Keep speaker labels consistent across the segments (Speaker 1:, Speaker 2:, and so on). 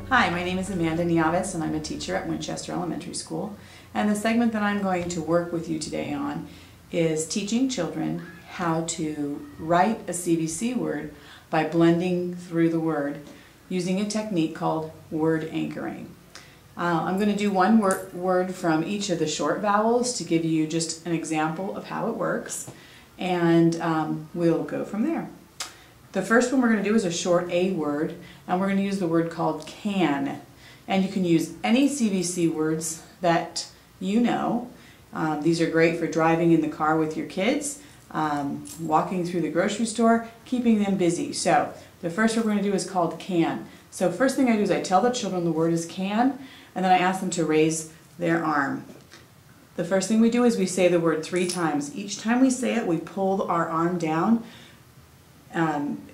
Speaker 1: Hi, my name is Amanda Nieves and I'm a teacher at Winchester Elementary School. And the segment that I'm going to work with you today on is teaching children how to write a CVC word by blending through the word using a technique called word anchoring. I'm going to do one word from each of the short vowels to give you just an example of how it works, and we'll go from there. The first one we're going to do is a short A word, and we're going to use the word called can. And you can use any CVC words that you know. These are great for driving in the car with your kids, walking through the grocery store, keeping them busy. So the first one we're going to do is called can. So first thing I do is I tell the children the word is can, and then I ask them to raise their arm. The first thing we do is we say the word 3 times. Each time we say it, we pull our arm down,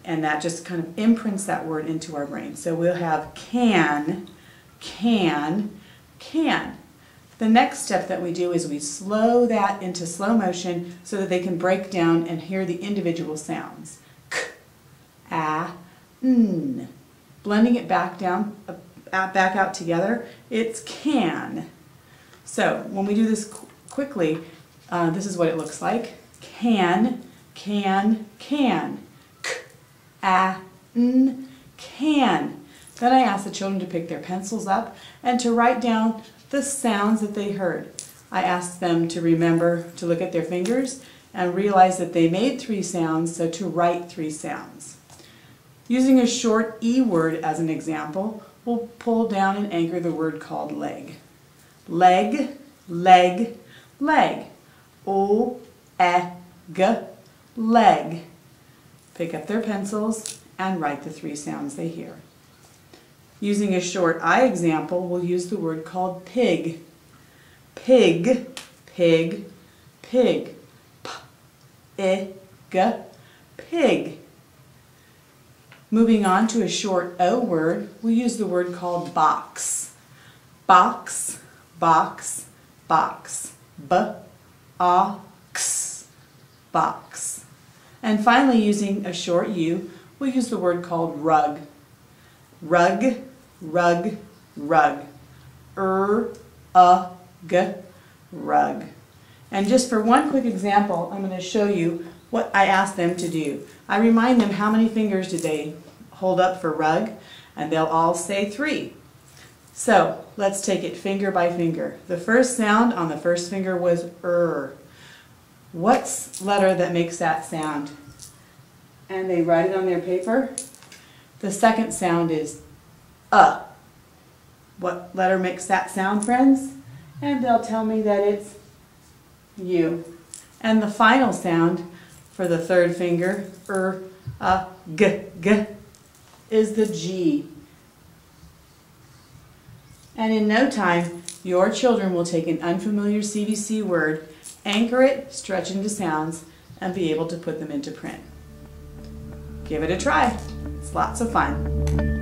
Speaker 1: and that just kind of imprints that word into our brain. So we'll have can, can, can. The next step that we do is we slow that into slow motion so that they can break down and hear the individual sounds. K, a, n. Blending it back down, back out together, it's can. So when we do this quickly, this is what it looks like. Can, can, can. K, a, n, can. Then I ask the children to pick their pencils up and to write down the sounds that they heard. I asked them to remember to look at their fingers and realize that they made 3 sounds, so to write 3 sounds. Using a short E word as an example, we'll pull down and anchor the word called leg. Leg, leg, leg. O, e, g, leg. Pick up their pencils and write the 3 sounds they hear. Using a short I example, we'll use the word called pig. Pig, pig, pig. P, I, g, pig. Moving on to a short O word, we'll use the word called box. Box, box, box. B, a, x, box. And finally, using a short U, we'll use the word called rug. Rug, rug, rug. G, rug. And just for one quick example, I'm going to show you what I asked them to do. I remind them how many fingers did they hold up for rug, and they'll all say 3. So let's take it finger by finger. The first sound on the first finger was What's letter that makes that sound? And they write it on their paper. The second sound is What letter makes that sound, friends? And they'll tell me that it's U. And the final sound for the third finger, g, is the G. And in no time, your children will take an unfamiliar CVC word, anchor it, stretch into sounds, and be able to put them into print. Give it a try. It's lots of fun.